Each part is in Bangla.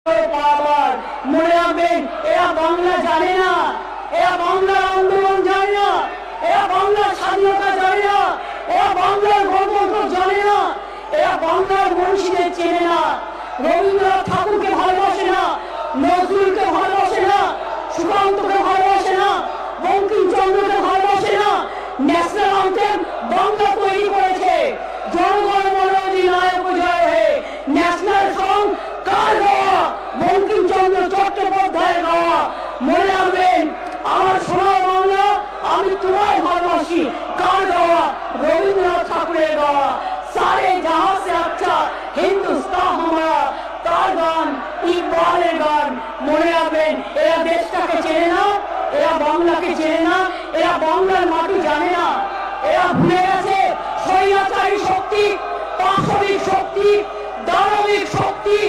মনে রাখবেন, এরা বাংলা জানে না, এরা বাংলার আন্দোলন জানে না, এরা বাংলার স্বাধীনতা জানে না, এরা বাংলার গণতন্ত্র জানে না, এরা বাংলার মনীষীদের চেনে না। রবীন্দ্রনাথ ঠাকুরকে ভালোবাসে না, নজরুলকে ভালোবাসে না, সুকান্তকে ভালোবাসে না, বঙ্কিমচন্দ্রকে ভালোবাসে না। ন্যাশনাল অ্যান্থেম বাংলা তৈরি করেছে। জনগণ মন অধিনায়ক জয় হে, ন্যাশনাল সং কার গাওয়া? বঙ্কিমচন্দ্র চট্টোপাধ্যায়ের গাওয়া। মনে রাখবেন, আমার সোনার বাংলা আমি তোমায় ভালোবাসি কার গাওয়া? রবীন্দ্রনাথ ঠাকুরের গাওয়া। সারে জাহাঁ সে আচ্ছা হিন্দুস্তান হামারা, তার গান, ইকবালের গান। মনে রাখবেন, এরা দেশটাকে চেনে না, এরা বাংলাকে চেনে না, এরা বাংলার মাটি জানে না। এরা ভুলে গেছে স্বৈরাচারী শক্তি, পাশবিক শক্তি, দানবিক শক্তি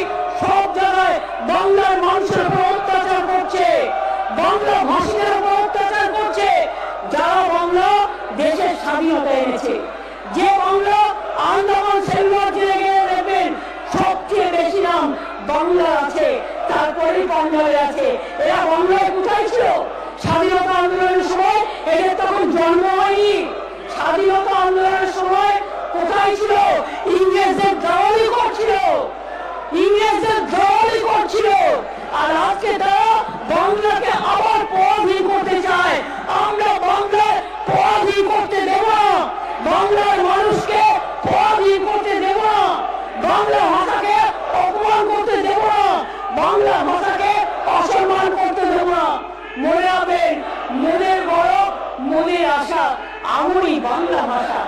সব জায়গায় বাংলার মানুষের উপর অত্যাচার করছে, বাংলা ভাষীদের উপর অত্যাচার করছে। যারা বাংলা দেশের স্বাধীনতা এনেছে, যে বাংলা আন্দামান সেলুলার জেলে গিয়ে দেখবেন সবচেয়ে বেশি নাম বাংলা আছে, তারপরেই বাংলায় আছে। এরা বাংলায় কোথায় ছিল স্বাধীনতা আন্দোলনের সময়? এদের তখন জন্ম হয়নি। স্বাধীনতা আন্দোলনের সময় কোথায় ছিল? ইংরেজদের দালালি করছিল, ইংরেজদের দালালি করছিল। আর আজকে তারা বাংলাকে আবার পরাধীন করতে চায়। আমরা বাংলার পরাধীন করতে দেব না, বাংলার মানুষকে পরাধীন করতে দেব না, বাংলা ভাষাকে অপমান করতে দেব না, বাংলা ভাষাকে অসম্মান করতে দেব না। মনে রাখবেন, মনের গৌরব, মনের আশা আমারই বাংলা ভাষা।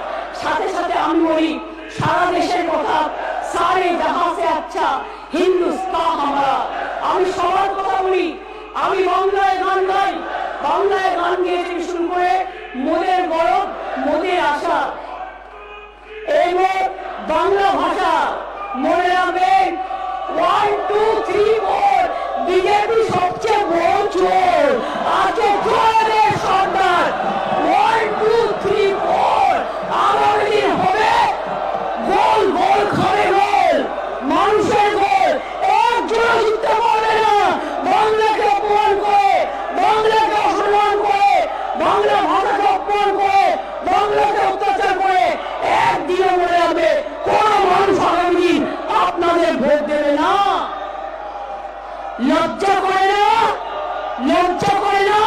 সাথে সাথে আমি বলি সারা দেশের কথা, সারে জাহাঁ সে আচ্ছা হিন্দুস্তান হামারা। আমি সবার কথা বলি, আমি বাংলায় গান গাই, বাংলায় গান গেয়েছি শুরু করে মনের গৌরব, মনের আশা এবং বাংলা ভাষা। মনে রাখবেন, 1 2 3 4 বিজেপি সবচেয়ে বড় চোর, আজকে জয়ের সরকার। 1 2 3 4 আগামী দিন হবে গোল গোল খাবে গোল, মানুষের গোল। একজন জিততে পারবে না বাংলাকে অপমান করে, বাংলাকে অসম্মান করে, বাংলা ভাষাকে অপমান করে, বাংলাকে অত্যাচার করে। একদিনও মনে রাখবে, কোন মানুষ আগামী দিন আপনাদের ভোট দেবে না। লজ্জা করে না, লজ্জা করে না?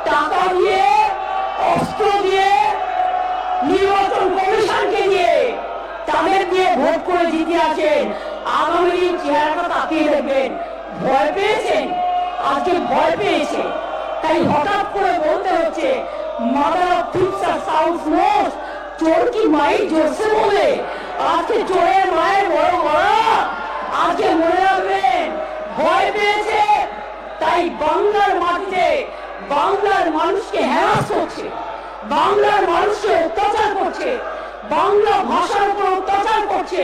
টাকা দিয়ে, অস্ত্র দিয়ে, নির্বাচন কমিশনকে দিয়ে, তাদের দিয়ে ভোট করে জিতে আসেন। আগামী দিন চেহারাটা তাকিয়ে দেখবেন, ভয় পেয়েছেন, আজকে ভয় পেয়েছে, তাই হঠাৎ করে বলতে হচ্ছে মাদার অফ থিপস আর সাউন্ডস মোস্ট। চোর কি মাই জোরসে বলে? আজকে চোরের মায়ের বড় গলা। আজকে মনে রাখবেন, ভয় পেয়েছে, তাই বাংলার মাটিতে বাংলার মানুষকে হ্যারাস করছে, বাংলার মানুষকে অত্যাচার করছে, বাংলা ভাষার উপর অত্যাচার করছে,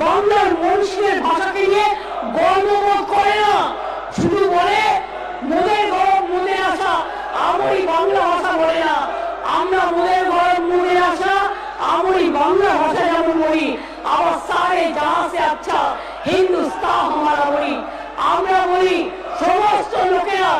বাংলার মনীষীদের ভাষাকে নিয়ে গর্ববোধ করে না। শুধু বলে মোদের গরম মনে আসা, আমরাই বাংলা ভাষা বলে না। আমরা মোদের গরম মনে আসা, আমরাই বাংলা ভাষা যেমন বলি, আবার সারে জাহাঁ সে আচ্ছা হিন্দুস্তান হামারা বলি। আমরা বলি সমস্ত লোকেরা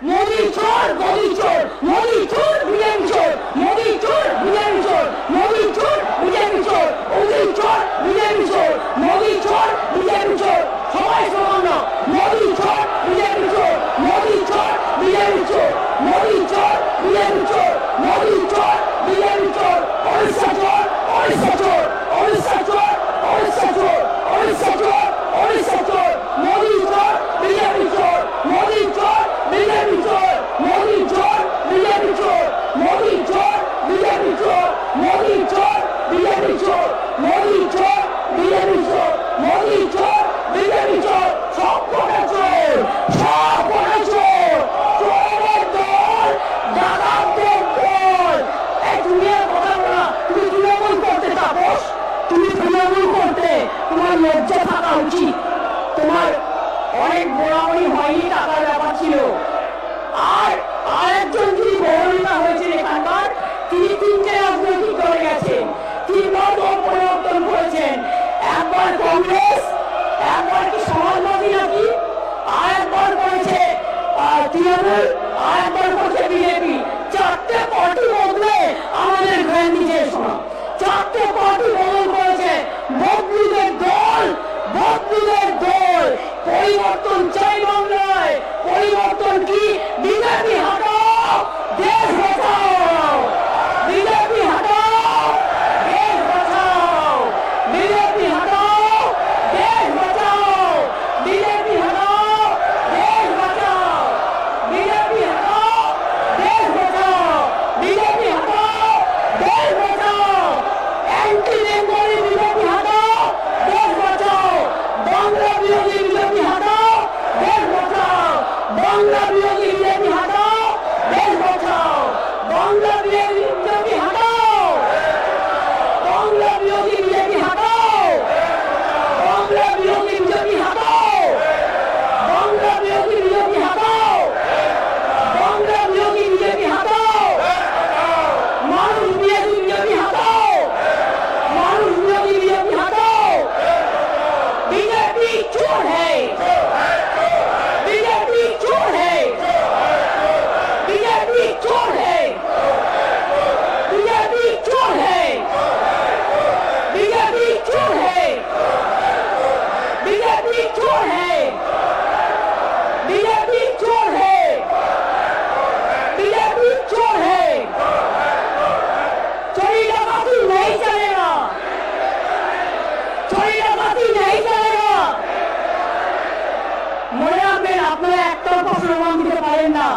মোদি চোর, মোদি চোর, মোদি চোর, বিজেপি চোর, মোদি চোর, বিজেপি চোর, মোদি চোর, বিজেপি চোর, মোদি চোর, বিজেপি চোর, মোদি চোর, বিজেপি চোর। সবাই সমান না, মোদি চোর, বিজেপি চোর, মোদি চোর, বিজেপি চোর, মোদি চোর, বিজেপি চোর, মোদি চোর, বিজেপি চোর। ওড়িশা চোর, ওড়িশা চোর, ওড়িশা চোর, ওড়িশা চোর, ওড়িশা চোর, ওড়িশা চোর। মোদি চোর, বিজেপি চোর, মোদি চোর, বিজেপি চোর, মোদি চোর, বিজেপি চোর, মোদি চোর, বিজেপি চোর, মোদি চোর, বিজেপি চোর, মোদি চোর, বিজেপি চোর, মোদি চোর, বিজেপি চোর। সব কটা চোর, সব কটা চোর, চোরের দল, ডাকাতদের দল। এই তুমি আর কথা বলো না, তুমি তৃণমূল করতে তাপস, তুমি তৃণমূল করতে, তোমার লজ্জা থাকা উচিত। তোমার অনেক বড়াবড়ি হয়নি, টাকার ব্যাপার ছিল। আর আরেকজন যিনি বড় হয়েছেন এখানকার, তিনি 3টে রাজনৈতিক দলে গেছেন, 3বার দল পরিবর্তন করেছেন। একবার কংগ্রেস, একবার কি সমাজবাদী পরিবর্তন চাই বাংলায়। পরিবর্তন কি? বিজেপি হটাও, দেশ বাঁচাও। বিজেপি হটাও, দেশ বাঁচাও। বিজেপি হটাও, দেশ বাঁচাও। বিজেপি হটাও, দেশ বাঁচাও। বিজেপি হটাও, দেশ বাঁচাও। বিজেপি হটাও, দেশ বাঁচাও। অ্যান্টি বেঙ্গলি বিজেপি হটাও, দেশ বাঁচাও। বাংলা বিরোধী বিজেপি হটাও, দেশ বাঁচাও। বাংলা বিরোধী বিজেপি হটাও, দেশ বাঁচাও। বাংলা বিরোধী বিজেপি হটাও। বাংলা বিরোধী বিজেপি হটাও। বাংলা বিরোধী বিজেপি হটাও। বাংলা বিরোধী বিজেপি হটাও। বাংলা বিরোধী বিজেপি হটাও। মানুষ বিরোধী বিজেপি হটাও। মানুষ বিরোধী বিজেপি हटाओ। बीजेपी चोर है। बीजेपी चोर है। बीजेपी चोर है। बीजेपी चोर है। बीजेपी चोर है। बीजेपी चोर है। बीजेपी चोर है। बीजेपी चोर है। चोरी डकैती नहीं चलेगा। चोरी डकैती नहीं चलेगा। মনে রাখবেন, আপনারা একতরফা স্লোগান দিতে পারেন না।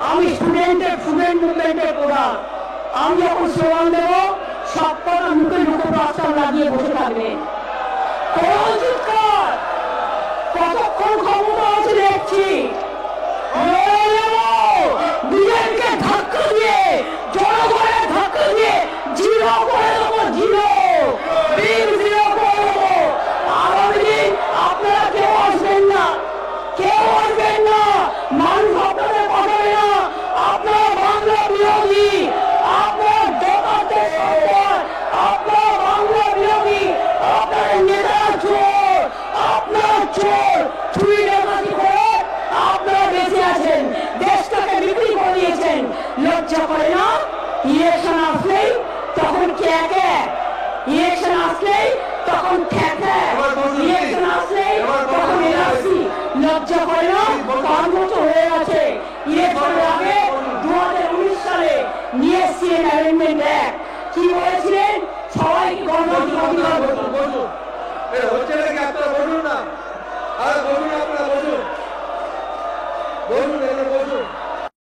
আমি স্টুডেন্ট মুভমেন্টের প্রধান। আমি যখন স্লোগান দেবো, সব কটা মুখে দুটো প্লাস্টার লাগিয়ে বসে থাকবেন। কতক্ষণ ক্ষমতা আছে দেখছি। বিজেপিকে ধাক্কা দিয়ে, জনগণের ধাক্কা দিয়ে জিরো করে দেবো। জিরো করে দেবো। আগামী দিন আপনারা কেউ আসবেন না। কেউ আসবেন না। মানুষ আপনাদের পাঠাবে না। আপনারা বাংলা বিরোধী। আপনার দোকানদের সরকার। আপনার বাংলা বিরোধী। আপনার নেতারা চোর। আপনার চোর। চুরি ডাকাতি করে আপনারা বেঁচে আছেন। দেশটাকে বিক্রি করে দিয়েছেন। লজ্জা করে না? ইলেকশন আসলেই তখন কে ইলেকশন আসলেই তখন ইলেকশন আসলেই তখন এনআরসি। লজ্জা করে না? 5 বছর হয়ে গেছে। ইলেকশনের আগে 2019 সালে নিয়ে এসেছিলেন অ্যামেন্ডমেন্ট অ্যাক্ট। কি বলেছিলেন? সবাইকে গণতান্ত্রিক অধিকার বসুন। এটা হচ্ছে নাকি? আপনারা বসুন না। আর বসুন, আপনারা বসুন। বসুন, এখানে বসুন।